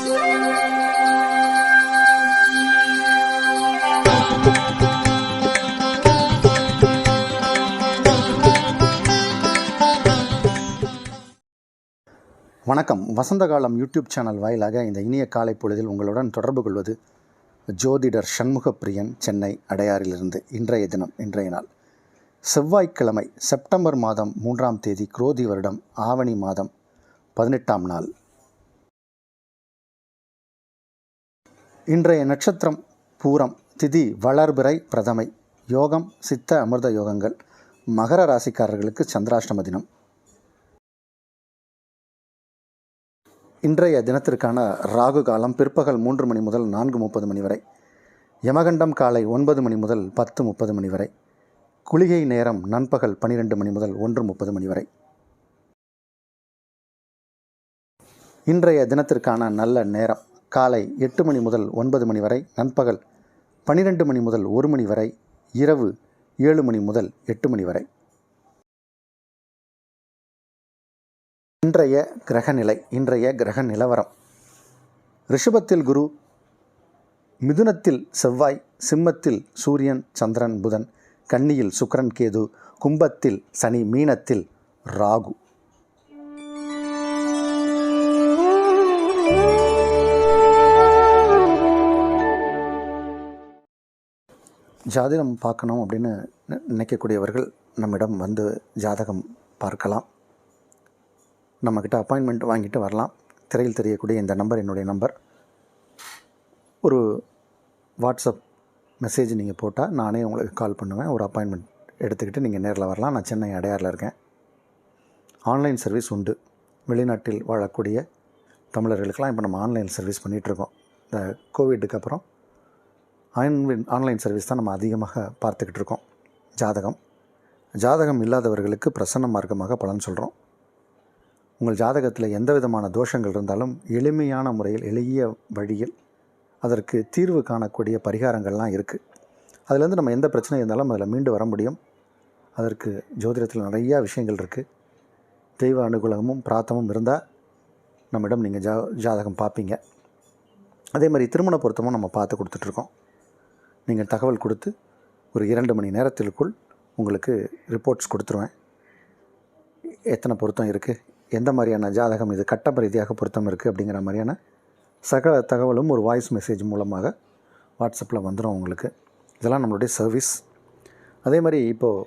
வணக்கம். வசந்த காலம் YouTube channel வாயிலாக இந்த இனிய காலை பொழுதில் உங்களுடன் தொடர்பு கொள்வது ஜோதிடர் சண்முகப்பிரியன், சென்னை அடையாறிலிருந்து. இன்றைய நாள் செவ்வாய்க்கிழமை, செப்டம்பர் மாதம் 3ஆம் தேதி, குரோதி வருடம் ஆவணி மாதம் 18ஆம் நாள். இன்றைய நட்சத்திரம் பூரம், திதி வளர்பிறை பிரதமை, யோகம் சித்த அமிர்த யோகங்கள். மகர ராசிக்காரர்களுக்கு சந்திராஷ்டம தினம். இன்றைய தினத்திற்கான ராகு காலம் பிற்பகல் 3 மணி முதல் 4:30 மணி வரை. யமகண்டம் காலை 9 மணி முதல் 10:30 மணி வரை. குளிகை நேரம் நண்பகல் 12 மணி முதல் 1:30 மணி வரை. இன்றைய தினத்திற்கான நல்ல நேரம் காலை 8 மணி முதல் 9 மணி வரை, நண்பகல் 12 மணி முதல் 1 மணி வரை, இரவு 7 மணி முதல் 8 மணி வரை. இன்றைய கிரக நிலவரம்: ரிஷபத்தில் குரு, மிதுனத்தில் செவ்வாய், சிம்மத்தில் சூரியன் சந்திரன் புதன், கன்னியில் சுக்கிரன் கேது, கும்பத்தில் சனி, மீனத்தில் ராகு. ஜாதகம் பார்க்கணும் அப்படின்னு நினைக்கக்கூடியவர்கள் நம்மிடம் வந்து ஜாதகம் பார்க்கலாம். நம்மக்கிட்ட அப்பாயின்மெண்ட் வாங்கிட்டு வரலாம். திரையில் தெரியக்கூடிய இந்த நம்பர் என்னுடைய நம்பர். ஒரு வாட்ஸ்அப் மெசேஜ் நீங்கள் போட்டால் நானே உங்களுக்கு கால் பண்ணுவேன். ஒரு அப்பாயின்மெண்ட் எடுத்துக்கிட்டு நீங்கள் நேரில் வரலாம். நான் சென்னை அடையாறில் இருக்கேன். ஆன்லைன் சர்வீஸ் உண்டு. வெளிநாட்டில் வாழக்கூடிய தமிழர்களுக்கெல்லாம் இப்போ நம்ம ஆன்லைன் சர்வீஸ் பண்ணிகிட்ருக்கோம். இந்த கோவிட்டுக்கு அப்புறம் ஆன்லைன் சர்வீஸ் தான் நம்ம அதிகமாக பார்த்துக்கிட்டு இருக்கோம். ஜாதகம் இல்லாதவர்களுக்கு பிரசன்ன மார்க்கமாக பலன் சொல்கிறோம். உங்கள் ஜாதகத்தில் எந்த விதமான தோஷங்கள் இருந்தாலும் எளிமையான முறையில், எளிய வழியில் அதற்கு தீர்வு காணக்கூடிய பரிகாரங்கள்லாம் இருக்குது. அதுலேருந்து நம்ம எந்த பிரச்சனை இருந்தாலும் அதில் மீண்டு வர முடியும். அதற்கு ஜோதிடத்தில் நிறையா விஷயங்கள் இருக்குது. தெய்வ அனுகூலமும் பிரார்த்தமும் இருந்தால் நம்மிடம் நீங்கள் ஜாதகம் பார்ப்பீங்க. அதே மாதிரி திருமண பொருத்தமும் நம்ம பார்த்து கொடுத்துட்ருக்கோம். நீங்கள் தகவல் கொடுத்து ஒரு 2 மணி நேரத்திற்குள் உங்களுக்கு ரிப்போர்ட்ஸ் கொடுத்துருவேன். எத்தனை பொருத்தம் இருக்குது, எந்த மாதிரியான ஜாதகம் இது, கட்டப்ப ரீதியாக பொருத்தம் இருக்குது அப்படிங்கிற மாதிரியான சகல தகவலும் ஒரு வாய்ஸ் மெசேஜ் மூலமாக வாட்ஸ்அப்பில் வந்துடும் உங்களுக்கு. இதெல்லாம் நம்மளுடைய சர்வீஸ். அதே மாதிரி இப்போது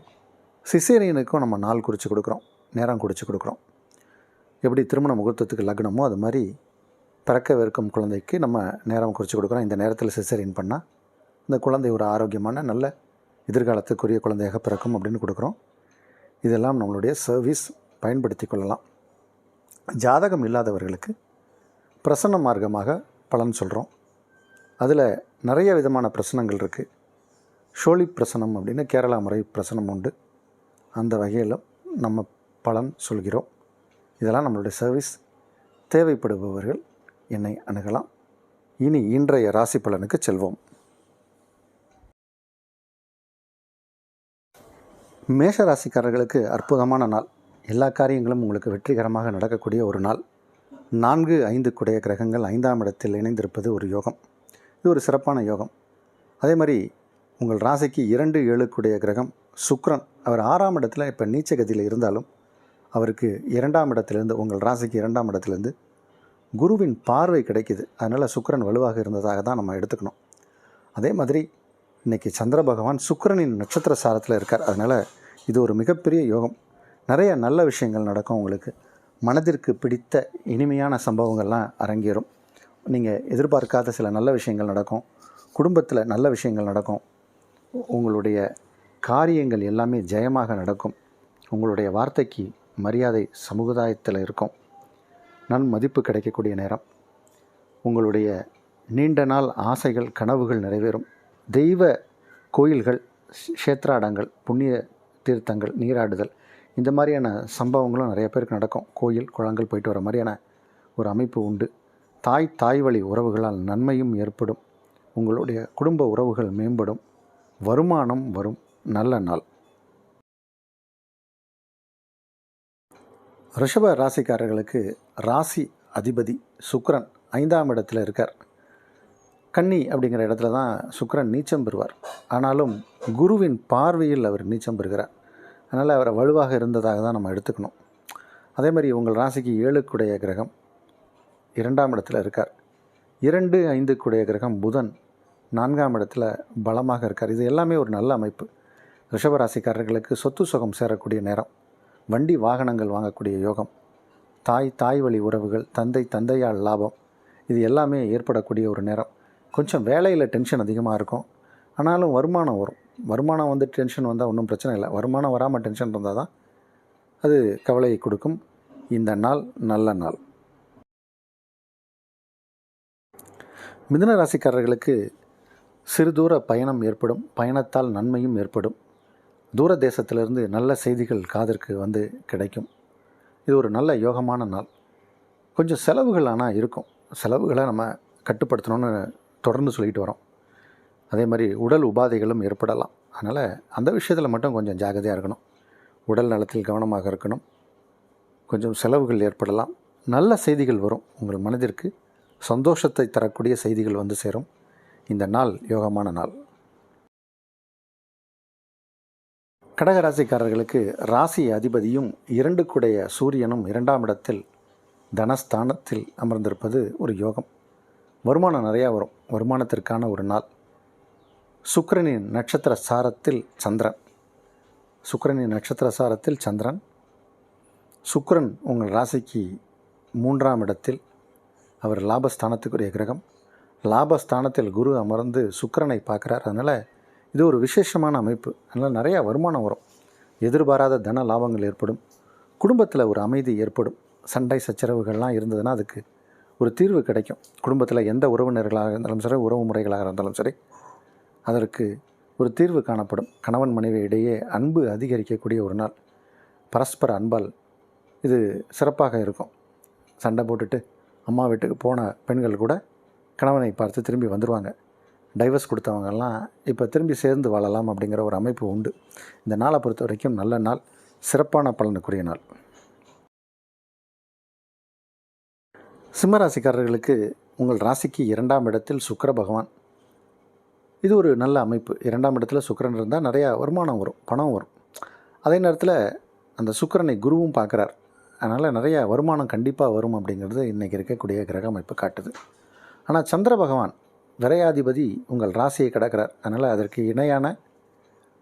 சிசேரியனுக்கும் நம்ம நாள் குறித்து கொடுக்குறோம், நேரம் குறித்து கொடுக்குறோம். எப்படி திருமண முகூர்த்தத்துக்கு லக்னமோ அது மாதிரி பிறக்கவிருக்கும் குழந்தைக்கு நம்ம நேரம் குறித்து கொடுக்குறோம். இந்த நேரத்தில் சிசேரியன் பண்ணால் இந்த குழந்தை ஒரு ஆரோக்கியமான நல்ல எதிர்காலத்துக்குரிய குழந்தையாக பிறக்கும் அப்படின்னு கொடுக்குறோம். இதெல்லாம் நம்மளுடைய சர்வீஸ், பயன்படுத்தி கொள்ளலாம். ஜாதகம் இல்லாதவர்களுக்கு பிரசன்ன மார்க்கமாக பலன் சொல்கிறோம். அதில் நிறைய விதமான பிரசனங்கள் இருக்குது. ஷோலி பிரசனம் அப்படின்னு கேரளா முறை பிரசனம் உண்டு. அந்த வகையில் நம்ம பலன் சொல்கிறோம். இதெல்லாம் நம்மளுடைய சர்வீஸ். தேவைப்படுபவர்கள் என்னை அணுகலாம். இனி இன்றைய ராசி பலனுக்கு செல்வோம். மேஷ ராசிக்காரர்களுக்கு அற்புதமான நாள். எல்லா காரியங்களும் உங்களுக்கு வெற்றிகரமாக நடக்கக்கூடிய ஒரு நாள். 4, 5 குடைய கிரகங்கள் 5ஆம் இடத்தில் இணைந்திருப்பது ஒரு யோகம். இது ஒரு சிறப்பான யோகம். அதே மாதிரி உங்கள் ராசிக்கு 2, 7 குடைய கிரகம் சுக்கிரன். அவர் 6ஆம் இடத்துல இப்போ நீச்சகதியில் இருந்தாலும் அவருக்கு 2ஆம் இடத்துலேருந்து, உங்கள் ராசிக்கு 2ஆம் இடத்துலேருந்து குருவின் பார்வை கிடைக்கிது. அதனால் சுக்கிரன் வலுவாக இருந்ததாக தான் நம்ம எடுத்துக்கணும். அதே மாதிரி இன்றைக்கி சந்திர பகவான் சுக்கிரனின் நட்சத்திர சாரத்தில் இருக்கார். அதனால் இது ஒரு மிகப்பெரிய யோகம். நிறைய நல்ல விஷயங்கள் நடக்கும். உங்களுக்கு மனதிற்கு பிடித்த இனிமையான சம்பவங்கள்லாம் அரங்கேறும். நீங்கள் எதிர்பார்க்காத சில நல்ல விஷயங்கள் நடக்கும். குடும்பத்தில் நல்ல விஷயங்கள் நடக்கும். உங்களுடைய காரியங்கள் எல்லாமே ஜெயமாக நடக்கும். உங்களுடைய வார்த்தைக்கு மரியாதை சமுதாயத்தில் இருக்கும். நன்மதிப்பு கிடைக்கக்கூடிய நேரம். உங்களுடைய நீண்ட நாள் ஆசைகள், கனவுகள் நிறைவேறும். தெய்வ கோயில்கள், க்ஷேத்ராடங்கள், புண்ணிய தீர்த்தங்கள், நீராடுதல், இந்த மாதிரியான சம்பவங்களும் நிறைய பேருக்கு நடக்கும். கோயில் குளங்கள் போயிட்டு வர மாதிரியான ஒரு அமைப்பு உண்டு. தாய் வழி உறவுகளால் நன்மையும் ஏற்படும். உங்களுடைய குடும்ப உறவுகள் மேம்படும். வருமானம் வரும். நல்ல நாள். ரிஷப ராசிக்காரர்களுக்கு ராசி அதிபதி சுக்கிரன் 5ஆம் இடத்துல இருக்கார். கன்னி அப்படிங்கிற இடத்துல தான் சுக்கிரன் நீச்சம் பெறுவார். ஆனாலும் குருவின் பார்வையில் அவர் நீச்சம் பெறுகிறார். அதனால் அவரை வலுவாக இருந்ததாக தான் நம்ம எடுத்துக்கணும். அதே மாதிரி உங்கள் ராசிக்கு 7க்குடைய கிரகம் 2ஆம் இடத்துல இருக்கார். 2, 5க்குடைய கிரகம் புதன் 4ஆம் இடத்துல பலமாக இருக்கார். இது எல்லாமே ஒரு நல்ல அமைப்பு. ரிஷபராசிக்காரர்களுக்கு சொத்து சுகம் சேரக்கூடிய நேரம், வண்டி வாகனங்கள் வாங்கக்கூடிய யோகம், தாய் வழி உறவுகள், தந்தையால் லாபம், இது எல்லாமே ஏற்படக்கூடிய ஒரு நேரம். கொஞ்சம் வேலையில் டென்ஷன் அதிகமாக இருக்கும். ஆனாலும் வருமானம் வரும். வருமானம் வந்து டென்ஷன் வந்தால் ஒன்றும் பிரச்சனை இல்லை. வருமானம் வராமல் டென்ஷன் இருந்தால் தான் அது கவலையை கொடுக்கும். இந்த நாள் நல்ல நாள். மிதுன ராசிக்காரர்களுக்கு சிறு தூர பயணம் ஏற்படும். பயணத்தால் நன்மையும் ஏற்படும். தூர தேசத்திலிருந்து நல்ல செய்திகள் காதிற்கு வந்து கிடைக்கும். இது ஒரு நல்ல யோகமான நாள். கொஞ்சம் செலவுகள் ஆனால் இருக்கும். செலவுகளை நம்ம கட்டுப்படுத்தணும்னு தொடர்ந்து சொல்லிட்டு வரோம். அதே மாதிரி உடல் உபாதைகளும் ஏற்படலாம். அதனால் அந்த விஷயத்தில் மட்டும் கொஞ்சம் ஜாக்கிரதையாக இருக்கணும். உடல் நலத்தில் கவனமாக இருக்கணும். கொஞ்சம் செலவுகள் ஏற்படலாம். நல்ல செய்திகள் வரும். உங்கள் மனதிற்கு சந்தோஷத்தை தரக்கூடிய செய்திகள் வந்து சேரும். இந்த நாள் யோகமான நாள். கடகராசிக்காரர்களுக்கு ராசி அதிபதியும் 2க்குடைய சூரியனும் 2ஆம் இடத்தில் தனஸ்தானத்தில் அமர்ந்திருப்பது ஒரு யோகம். வருமானம் நிறையா வரும். வருமானத்திற்கான ஒரு நாள். சுக்கிரனின் நட்சத்திர சாரத்தில் சந்திரன். சுக்கிரன் உங்கள் ராசிக்கு 3ஆம் இடத்தில், அவர் லாபஸ்தானத்துக்குரிய கிரகம். லாபஸ்தானத்தில் குரு அமர்ந்து சுக்கிரனை பார்க்குறார். அதனால் இது ஒரு விசேஷமான அமைப்பு. அதனால் நிறையா வருமானம் வரும். எதிர்பாராத தன லாபங்கள் ஏற்படும். குடும்பத்தில் ஒரு அமைதி ஏற்படும். சண்டை சச்சரவுகள்லாம் இருந்ததுன்னா அதுக்கு ஒரு தீர்வு கிடைக்கும். குடும்பத்தில் எந்த உறவினர்களாக இருந்தாலும் சரி, உறவு முறைகளாக இருந்தாலும் சரி, அதற்கு ஒரு தீர்வு காணப்படும். கணவன் மனைவி இடையே அன்பு அதிகரிக்கக்கூடிய ஒரு நாள். பரஸ்பர அன்பால் இது சிறப்பாக இருக்கும். சண்டை போட்டுட்டு அம்மா வீட்டுக்கு போன பெண்கள் கூட கணவனை பார்த்து திரும்பி வந்துடுவாங்க. டைவர்ஸ் கொடுத்தவங்கெல்லாம் இப்போ திரும்பி சேர்ந்து வாழலாம் அப்படிங்கிற ஒரு அமைப்பு உண்டு. இந்த நாளை பொறுத்த வரைக்கும் நல்ல நாள், சிறப்பான பலனுக்குரிய நாள். சிம்மராசிக்காரர்களுக்கு உங்கள் ராசிக்கு 2ஆம் இடத்தில் சுக்கிர பகவான். இது ஒரு நல்ல அமைப்பு. 2ஆம் இடத்துல சுக்கிரன் இருந்தால் நிறையா வருமானம் வரும், பணம் வரும். அதே நேரத்தில் அந்த சுக்கிரனை குருவும் பார்க்குறார். அதனால் நிறையா வருமானம் கண்டிப்பாக வரும் அப்படிங்கிறது இன்றைக்கி இருக்கக்கூடிய கிரக அமைப்பு காட்டுது. ஆனால் சந்திர பகவான் விரையாதிபதி உங்கள் ராசியை கடக்கிறார். அதனால் அதற்கு இணையான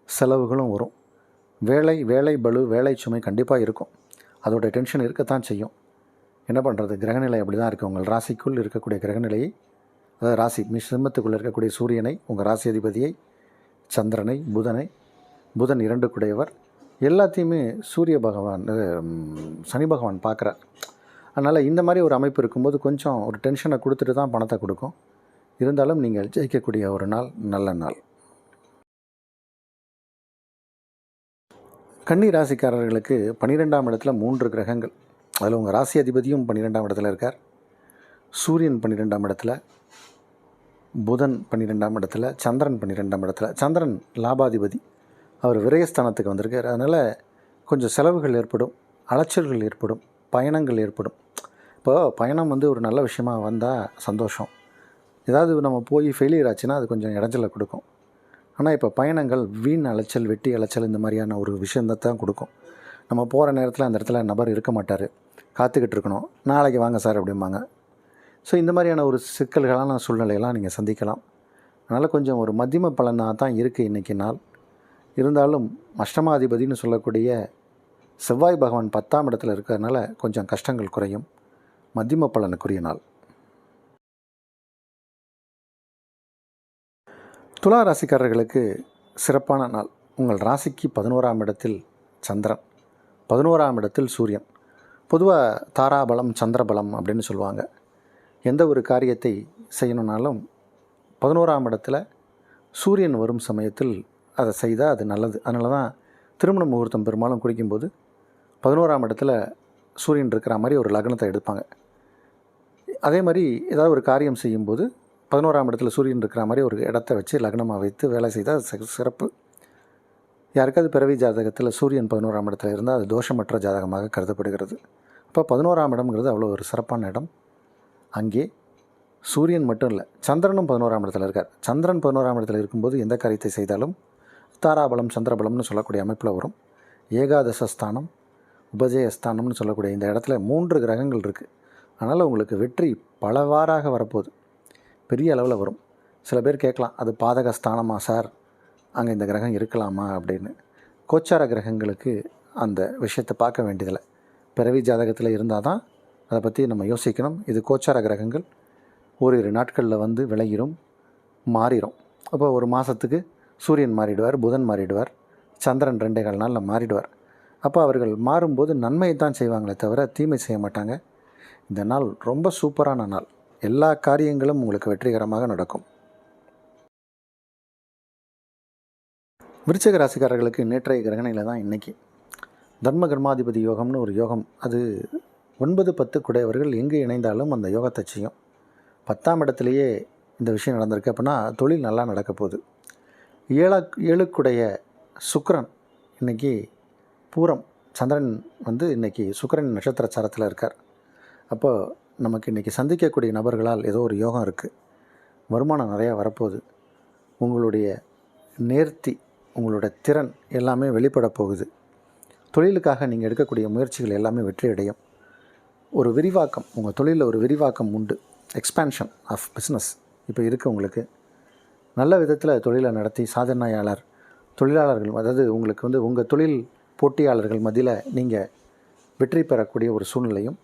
செலவுகளும் வரும். வேலை பளு, வேலை சுமை கண்டிப்பாக இருக்கும். அதோடய டென்ஷன் இருக்கத்தான் செய்யும். என்ன பண்ணுறது, கிரகநிலை அப்படி தான் இருக்குது. உங்கள் ராசிக்குள் இருக்கக்கூடிய கிரகநிலையை, அதாவது ராசி சிம்மத்துக்குள்ளே இருக்கக்கூடிய சூரியனை, உங்கள் ராசி அதிபதியை, சந்திரனை, புதன் 2க்குடையவர், எல்லாத்தையுமே சனி பகவான் பார்க்குறார். அதனால் இந்த மாதிரி ஒரு அமைப்பு இருக்கும்போது கொஞ்சம் ஒரு டென்ஷனை கொடுத்துட்டு தான் பணத்தை கொடுக்கும். இருந்தாலும் நீங்கள் ஜெயிக்கக்கூடிய ஒரு நாள், நல்ல நாள். கன்னி ராசிக்காரர்களுக்கு 12ஆம் இடத்துல 3 கிரகங்கள். அதில் உங்கள் ராசி அதிபதியும் 12ஆம் இடத்துல இருக்கார். சூரியன் 12ஆம் இடத்துல, புதன் 12ஆம் இடத்துல, சந்திரன் 12ஆம் இடத்துல. சந்திரன் லாபாதிபதி, அவர் விரயஸ்தானத்துக்கு வந்திருக்கார். அதனால் கொஞ்சம் செலவுகள் ஏற்படும், அலைச்சல்கள் ஏற்படும், பயணங்கள் ஏற்படும். இப்போது பயணம் வந்து ஒரு நல்ல விஷயமா வந்தால் சந்தோஷம். ஏதாவது நம்ம போய் ஃபெயிலியர் ஆச்சுன்னா அது கொஞ்சம் இடைஞ்சலை கொடுக்கும். ஆனால் இப்போ பயணங்கள் வீண் அலைச்சல், வெட்டி அலைச்சல், இந்த மாதிரியான ஒரு விஷயந்தான் கொடுக்கும். நம்ம போகிற நேரத்தில் அந்த இடத்துல நபர் இருக்க மாட்டார், காத்துக்கிட்டு இருக்கணும். நாளைக்கு வாங்க சார் அப்படிம்பாங்க. ஸோ இந்த மாதிரியான ஒரு சிக்கல்களான சூழ்நிலையெல்லாம் நீங்கள் சந்திக்கலாம். அதனால் கொஞ்சம் ஒரு மத்தியம பலனாக தான் இருக்குது இன்றைக்கி நாள். இருந்தாலும் அஷ்டமாதிபதினு சொல்லக்கூடிய செவ்வாய் பகவான் 10ஆம் இடத்துல இருக்கிறதுனால கொஞ்சம் கஷ்டங்கள் குறையும். மத்தியம பலனுக்குரிய நாள். துலா ராசிக்காரர்களுக்கு சிறப்பான நாள். உங்கள் ராசிக்கு 11ஆம் இடத்தில் சந்திரன், 11ஆம் இடத்தில் சூரியன். பொதுவாக தாராபலம், சந்திரபலம் அப்படின்னு சொல்லுவாங்க. எந்த ஒரு காரியத்தை செய்யணுன்னாலும் 11ஆம் இடத்துல சூரியன் வரும் சமயத்தில் அதை செய்தால் அது நல்லது. அதனால தான் திருமண முகூர்த்தம் பெரும்பாலும் குறிக்கும்போது 11ஆம் இடத்துல சூரியன் இருக்கிற மாதிரி ஒரு லக்னத்தை எடுப்பாங்க. அதே மாதிரி ஏதாவது ஒரு காரியம் செய்யும்போது 11ஆம் இடத்துல சூரியன் இருக்கிற மாதிரி ஒரு இடத்த வச்சு லக்னமாக வைத்து வேலை செய்தால் சிறப்பு. யாருக்காவது பிறவி ஜாதகத்தில் சூரியன் 11ஆம் இடத்துல இருந்தால் அது தோஷமற்ற ஜாதகமாக கருதப்படுகிறது. அப்போ 11ஆம் இடம்ங்கிறது அவ்வளோ ஒரு சிறப்பான இடம். அங்கே சூரியன் மட்டும் இல்லை, சந்திரனும் 11ஆம் இடத்துல இருக்கார். சந்திரன் 11ஆம் இடத்துல இருக்கும்போது எந்த காரியத்தை செய்தாலும் தாராபலம் சந்திரபலம்னு சொல்லக்கூடிய அமைப்பில் வரும். ஏகாதசஸ்தானம், உபஜயஸ்தானம்னு சொல்லக்கூடிய இந்த இடத்துல 3 கிரகங்கள் இருக்குது. அதனால் உங்களுக்கு வெற்றி பலவாறாக வரப்போகுது, பெரிய அளவில் வரும். சில பேர் கேட்கலாம், அது பாதகஸ்தானமா சார், அங்கே இந்த கிரகம் இருக்கலாமா அப்படின்னு. கோச்சார கிரகங்களுக்கு அந்த விஷயத்தை பார்க்க வேண்டியதில்லை. பிறவி ஜாதகத்தில் இருந்தால் தான் அதை பற்றி நம்ம யோசிக்கணும். இது கோச்சார கிரகங்கள் ஓரிரு நாட்களில் வந்து விளையிடும், மாறிடும். அப்போ ஒரு மாதத்துக்கு சூரியன் மாறிடுவார், புதன் மாறிடுவார், சந்திரன் 2.25 நாளில் மாறிடுவார். அப்போ அவர்கள் மாறும்போது நன்மை தான் செய்வாங்களே தவிர தீமை செய்ய மாட்டாங்க. இந்த நாள் ரொம்ப சூப்பரான நாள். எல்லா காரியங்களும் உங்களுக்கு வெற்றிகரமாக நடக்கும். விருச்சிக ராசிக்காரர்களுக்கு நேற்றைய கிரகணையில் தான் இன்றைக்கி தர்ம கர்மாதிபதி யோகம்னு ஒரு யோகம். அது 9-10 குடையவர்கள் எங்கே இணைந்தாலும் அந்த யோகத்தை செய்யும். 10ஆம் இடத்துலையே இந்த விஷயம் நடந்திருக்கு அப்படின்னா தொழில் நல்லா நடக்க போகுது. 7க்குடைய சுக்கிரன் இன்றைக்கி பூரம், சந்திரன் வந்து இன்றைக்கி சுக்கிரன் நட்சத்திர சாரத்தில் இருக்கார். அப்போ நமக்கு இன்றைக்கி சந்திக்கக்கூடிய நபர்களால் ஏதோ ஒரு யோகம் இருக்குது. வருமானம் நிறையா வரப்போகுது. உங்களுடைய நேர்த்தி, உங்களோட திறன் எல்லாமே வெளிப்பட போகுது. தொழிலுக்காக நீங்கள் எடுக்கக்கூடிய முயற்சிகள் எல்லாமே வெற்றி அடையும். ஒரு விரிவாக்கம், உங்கள் தொழிலில் ஒரு விரிவாக்கம் உண்டு. எக்ஸ்பேன்ஷன் ஆஃப் பிஸ்னஸ் இப்போ இருக்குது உங்களுக்கு. நல்ல விதத்தில் தொழிலை நடத்தி சாதனையாளர் தொழிலாளர்கள், அதாவது உங்களுக்கு வந்து உங்கள் தொழில் போட்டியாளர்கள் மத்தியில் நீங்கள் வெற்றி பெறக்கூடிய ஒரு சூழ்நிலையும்,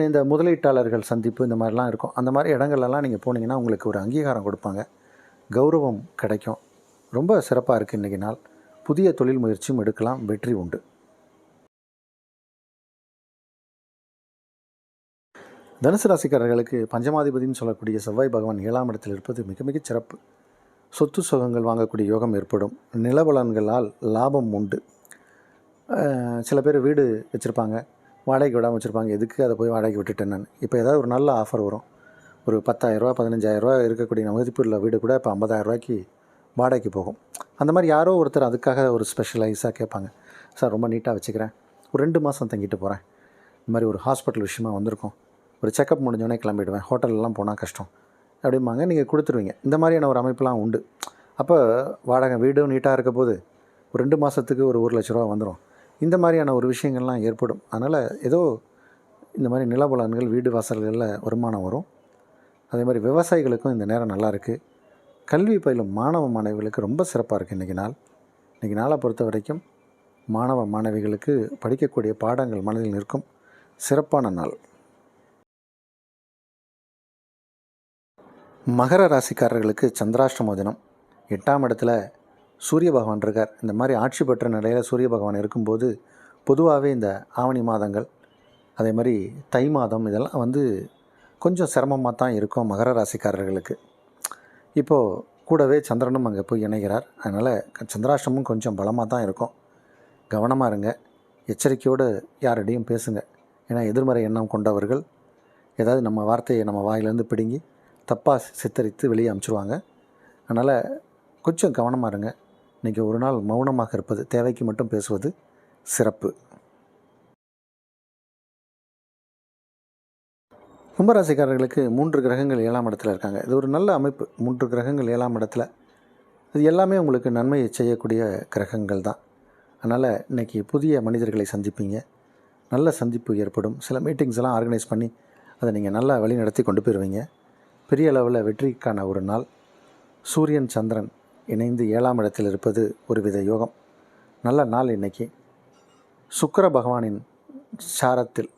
இந்த முதலீட்டாளர்கள் சந்திப்பு இந்த மாதிரிலாம் இருக்கும். அந்த மாதிரி இடங்கள்லாம் நீங்கள் போனீங்கன்னா உங்களுக்கு ஒரு அங்கீகாரம் கொடுப்பாங்க, கௌரவம் கிடைக்கும். ரொம்ப சிறப்பாக இருக்குது இன்றைக்கி நாள். புதிய தொழில் முயற்சியும் எடுக்கலாம், வெற்றி உண்டு. தனுசு ராசிக்காரர்களுக்கு பஞ்சமாதிபதினு சொல்லக்கூடிய செவ்வாய் பகவான் 7ஆம் இடத்தில் இருப்பது மிக மிக சிறப்பு. சொத்து சுகங்கள் வாங்கக்கூடிய யோகம் ஏற்படும். நிலபலன்களால் லாபம் உண்டு. சில பேர் வீடு வச்சுருப்பாங்க, வாடகைக்கு விடாமல் வச்சுருப்பாங்க. எதுக்கு அதை போய் வாடகைக்கு விட்டுட்டேன் நான். இப்போ ஏதாவது ஒரு நல்ல ஆஃபர் வரும். ஒரு 10,000 15,000 இருக்கக்கூடிய மதிப்புள்ள வீடு கூட இப்போ 50,000 வாடகைக்கு போகும். அந்த மாதிரி யாரோ ஒருத்தர் அதுக்காக ஒரு ஸ்பெஷலைஸாக கேட்பாங்க, சார் ரொம்ப நீட்டாக வச்சுக்கிறேன், ஒரு 2 மாதம் தங்கிட்டு போகிறேன், இந்த மாதிரி ஒரு ஹாஸ்பிட்டல் விஷயமாக வந்திருக்கோம், ஒரு செக்கப் முடிஞ்சோடனே கிளம்பிடுவேன், ஹோட்டல்லாம் போனால் கஷ்டம் அப்படிம்பாங்க. நீங்கள் கொடுத்துருவீங்க. இந்த மாதிரியான ஒரு அமைப்பெலாம் உண்டு. அப்போ வாடகை வீடும் நீட்டாக இருக்க போது ஒரு 2 மாதத்துக்கு ஒரு 1,00,000 வந்துடும். இந்த மாதிரியான ஒரு விஷயங்கள்லாம் ஏற்படும். அதனால் ஏதோ இந்த மாதிரி நிலபலன்கள், வீடு வாசல்களில் வருமானம் வரும். அதே மாதிரி விவசாயிகளுக்கும் இந்த நேரம் நல்லா இருக்குது. கல்வி பயிலும் மாணவ மாணவிகளுக்கு ரொம்ப சிறப்பாக இருக்குது இன்றைக்கி நாள். இன்றைக்கி நாளை பொறுத்த வரைக்கும் மாணவ மாணவிகளுக்கு படிக்கக்கூடிய பாடங்கள் மனதில் நிற்கும். சிறப்பான நாள். மகர ராசிக்காரர்களுக்கு சந்திராஷ்டம தினம். 8ஆம் இடத்துல சூரிய பகவான் இருக்கார். இந்த மாதிரி ஆட்சி பெற்ற நிலையில் சூரிய பகவான் இருக்கும்போது பொதுவாகவே இந்த ஆவணி மாதங்கள், அதே மாதிரி தை மாதம் இதெல்லாம் வந்து கொஞ்சம் சிரமமாக தான் இருக்கும் மகர ராசிக்காரர்களுக்கு. இப்போது கூடவே சந்திரனும் அங்கே போய் இணைகிறார். அதனால் சந்திராஷ்டமும் கொஞ்சம் பலமாக தான் இருக்கும். கவனமாக இருங்க, எச்சரிக்கையோடு யாரிடையும் பேசுங்க. ஏன்னா எதிர்மறை எண்ணம் கொண்டவர்கள் ஏதாவது நம்ம வார்த்தையை நம்ம வாயிலேருந்து பிடுங்கி தப்பாக சித்தரித்து வெளியே அனுப்பிச்சிடுவாங்க. அதனால் கொஞ்சம் கவனமாக இருங்க. இன்றைக்கி ஒரு நாள் மௌனமாக இருப்பது, தேவைக்கு மட்டும் பேசுவது சிறப்பு. கும்பராசிக்காரர்களுக்கு 3 கிரகங்கள் 7ஆம் இடத்துல இருக்காங்க. இது ஒரு நல்ல அமைப்பு. 3 கிரகங்கள் 7ஆம் இடத்துல, இது எல்லாமே உங்களுக்கு நன்மையை செய்யக்கூடிய கிரகங்கள் தான். அதனால் இன்றைக்கி புதிய மனிதர்களை சந்திப்பீங்க, நல்ல சந்திப்பு ஏற்படும். சில மீட்டிங்ஸ் எல்லாம் ஆர்கனைஸ் பண்ணி அதை நீங்கள் நல்லா வழி நடத்தி கொண்டு போயிடுவீங்க. பெரிய அளவில் வெற்றிக்கான ஒரு நாள். சூரியன் சந்திரன் இணைந்து 7ஆம் இடத்தில் இருப்பது ஒரு வித யோகம். நல்ல நாள் இன்றைக்கி. சுக்கிர பகவானின் சாரத்தில்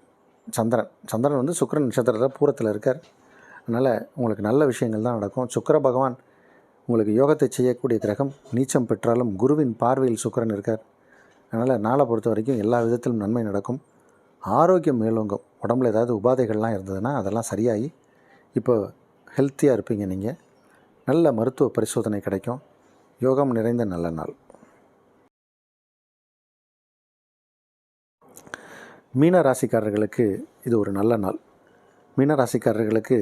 சந்திரன் வந்து சுக்கிரன் நட்சத்திரத்தில் பூரத்தில் இருக்கார். அதனால் உங்களுக்கு நல்ல விஷயங்கள் தான் நடக்கும். சுக்கிர பகவான் உங்களுக்கு யோகத்தை செய்யக்கூடிய கிரகம். நீச்சம் பெற்றாலும் குருவின் பார்வையில் சுக்கிரன் இருக்கார். அதனால் நாளை பொறுத்த வரைக்கும் எல்லா விதத்திலும் நன்மை நடக்கும். ஆரோக்கியம் மேலோங்கும். உடம்புல ஏதாவது உபாதைகள்லாம் இருந்ததுன்னா அதெல்லாம் சரியாகி இப்போ ஹெல்த்தியாக இருப்பீங்க. நீங்கள் நல்ல மருத்துவ பரிசோதனை கிடைக்கும். யோகம் நிறைந்த நல்ல நாள். மீன ராசிக்காரர்களுக்கு இது ஒரு நல்ல நாள். மீன ராசிக்காரர்களுக்கு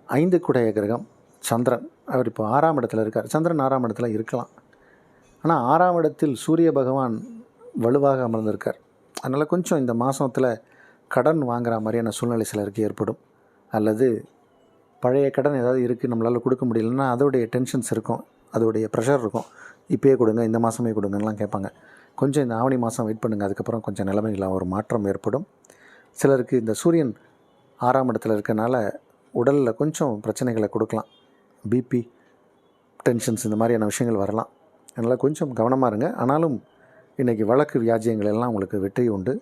5 குடைய கிரகம் சந்திரன். அவர் இப்போ 6ஆம் இடத்துல இருக்கார். சந்திரன் 6ஆம் இடத்துல இருக்கலாம். ஆனால் 6ஆம் இடத்தில் சூரிய பகவான் வலுவாக அமர்ந்திருக்கார். அதனால் கொஞ்சம் இந்த மாதத்தில் கடன் வாங்குகிற மாதிரியான சூழ்நிலை சிலருக்கு ஏற்படும். அல்லது பழைய கடன் ஏதாவது இருக்குது நம்மளால் கொடுக்க முடியலன்னா அதோடைய டென்ஷன்ஸ் இருக்கும், அதோடைய ப்ரெஷர் இருக்கும். இப்போயே கொடுங்க, இந்த மாதமே கொடுங்கலாம் கேட்பாங்க. கொஞ்சம் இந்த ஆவணி மாதம் வெயிட் பண்ணுங்கள், அதுக்கப்புறம் கொஞ்சம் நிலைமையில் ஒரு மாற்றம் ஏற்படும். சிலருக்கு இந்த சூரியன் 6ஆம் இடத்துல இருக்கனால உடலில் கொஞ்சம் பிரச்சனைகளை கொடுக்கலாம். பிபி, டென்ஷன்ஸ் இந்த மாதிரியான விஷயங்கள் வரலாம். அதனால் கொஞ்சம் கவனமாக இருங்க. ஆனாலும் இன்றைக்கி வழக்கு வியாஜியங்கள் எல்லாம் உங்களுக்கு வெற்றி உண்டு.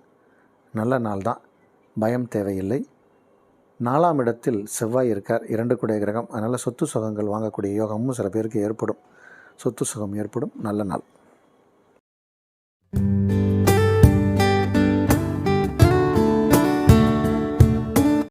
நல்ல நாள் தான், பயம் தேவையில்லை. 4ஆம் இடத்தில் செவ்வாய் இருக்கார், 2 கூடிய கிரகம். அதனால் சொத்து சுகங்கள் வாங்கக்கூடிய யோகமும் சில பேருக்கு ஏற்படும். சொத்து சுகம் ஏற்படும். நல்ல நாள்.